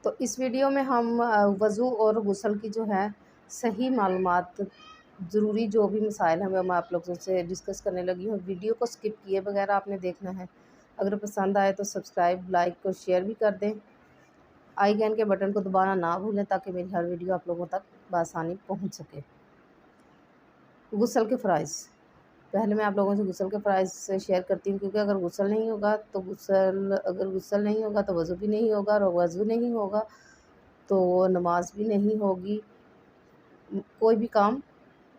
تو اس ویڈیو میں ہم وضو اور غسل کی جو ہے صحیح معلومات، ضروری جو بھی مسائل ہیں وہ میں آپ لوگوں سے ڈسکس کرنے لگی ہوں۔ ویڈیو کو سکپ کیے بغیر آپ نے دیکھنا ہے۔ اگر پسند آئے تو سبسکرائب، لائک اور شیئر بھی کر دیں۔ آئی کین کے بٹن کو دبانا نہ بھولیں تاکہ میری ہر ویڈیو آپ لوگوں تک بآسانی پہنچ سکے۔ غسل کے فرائض، پہلے میں آپ لوگوں سے غسل کے فرائض سے شیئر کرتی ہوں، کیونکہ اگر غسل نہیں ہوگا تو غسل نہیں ہوگا تو وضو بھی نہیں ہوگا، اور وضو نہیں ہوگا تو نماز بھی نہیں ہوگی، کوئی بھی کام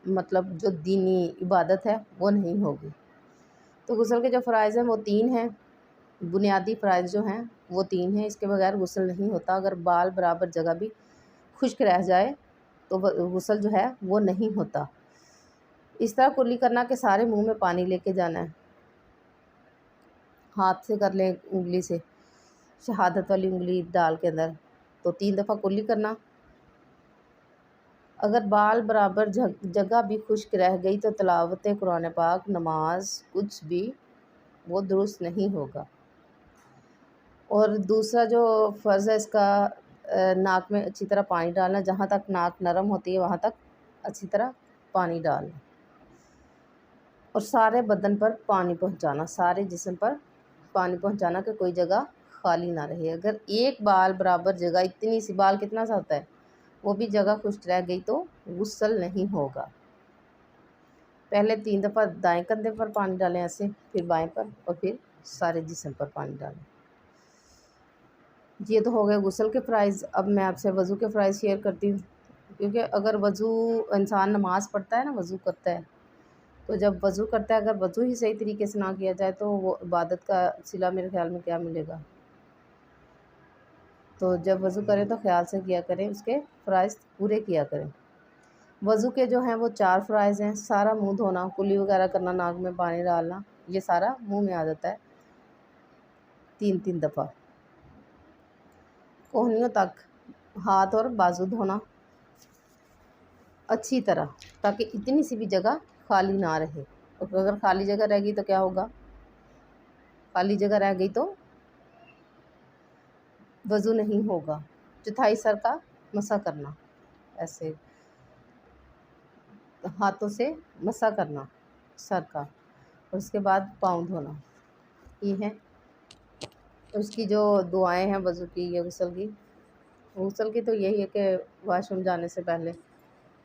مطلب جو دینی عبادت ہے وہ نہیں ہوگی۔ تو غسل کے جو فرائض ہیں وہ 3 ہیں، بنیادی فرائض جو ہیں وہ 3 ہیں۔ اس کے بغیر غسل نہیں ہوتا۔ اگر بال برابر جگہ بھی خشک رہ جائے تو غسل جو ہے وہ نہیں ہوتا۔ اس طرح کلی کرنا کہ سارے منہ میں پانی لے کے جانا ہے، ہاتھ سے کر لیں، انگلی سے، شہادت والی انگلی ڈال کے اندر، تو 3 دفعہ کلی کرنا۔ اگر بال برابر جگہ بھی خشک رہ گئی تو تلاوت قرآن پاک، نماز، کچھ بھی وہ درست نہیں ہوگا۔ اور دوسرا جو فرض ہے اس کا، ناک میں اچھی طرح پانی ڈالنا، جہاں تک ناک نرم ہوتی ہے وہاں تک اچھی طرح پانی ڈالنا، اور سارے بدن پر پانی پہنچانا، سارے جسم پر پانی پہنچانا کہ کوئی جگہ خالی نہ رہے۔ اگر ایک بال برابر جگہ، اتنی سی بال کتنا سا ہوتا ہے، وہ بھی جگہ خشک رہ گئی تو غسل نہیں ہوگا۔ پہلے 3 دفعہ دائیں کندھے پر پانی ڈالیں ایسے، پھر بائیں پر، اور پھر سارے جسم پر پانی ڈالیں۔ یہ تو ہو گئے غسل کے فرائض۔ اب میں آپ سے وضو کے فرائض شیئر کرتی ہوں، کیونکہ اگر وضو انسان نماز پڑھتا ہے نا، وضو کرتا ہے، تو جب وضو کرتا ہے اگر وضو ہی صحیح طریقے سے نہ کیا جائے تو وہ عبادت کا صلہ میرے خیال میں کیا ملے گا۔ تو جب وضو کریں تو خیال سے کیا کریں، اس کے فرائض پورے کیا کریں۔ وضو کے جو ہیں وہ 4 فرائض ہیں۔ سارا منہ دھونا، کلی وغیرہ کرنا، ناک میں پانی ڈالنا، یہ سارا منہ میں آ جاتا ہے 3 دفعہ۔ کوہنیوں تک ہاتھ اور بازو دھونا اچھی طرح، تاکہ اتنی سی بھی جگہ خالی نہ رہے۔ اگر خالی جگہ رہ گئی تو کیا ہوگا؟ خالی جگہ رہ گئی تو وضو نہیں ہوگا۔ چوتھائی سر کا مسح کرنا، ایسے ہاتھوں سے مسح کرنا سر کا، اور اس کے بعد پاؤں دھونا۔ یہ ہے اس کی جو دعائیں ہیں وضو کی یا غسل کی تو یہی ہے کہ واش روم جانے سے پہلے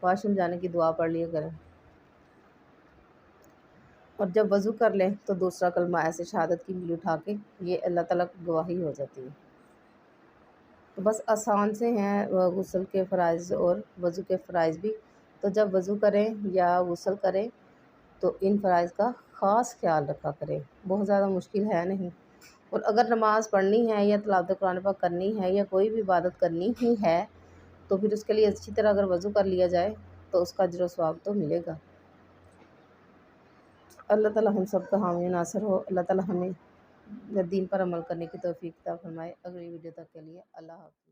واش روم جانے کی دعا پڑھ لیا کریں، اور جب وضو کر لیں تو دوسرا کلمہ ایسے شہادت کی انگلی اٹھا کے، یہ اللہ تعالیٰ کی گواہی ہو جاتی ہے۔ تو بس آسان سے ہیں غسل کے فرائض اور وضو کے فرائض بھی۔ تو جب وضو کریں یا غسل کریں تو ان فرائض کا خاص خیال رکھا کریں، بہت زیادہ مشکل ہے نہیں۔ اور اگر نماز پڑھنی ہے یا تلاوت قرآن پاک کرنی ہے یا کوئی بھی عبادت کرنی ہی ہے تو پھر اس کے لیے اچھی طرح اگر وضو کر لیا جائے تو اس کا اجر و ثواب تو ملے گا۔ اللہ تعالیٰ ہم سب کا حامی ناصر ہو۔ اللہ تعالیٰ ہمیں دین پر عمل کرنے کی توفیق عطا فرمائے۔ اگلی ویڈیو تک کے لیے اللہ حافظ۔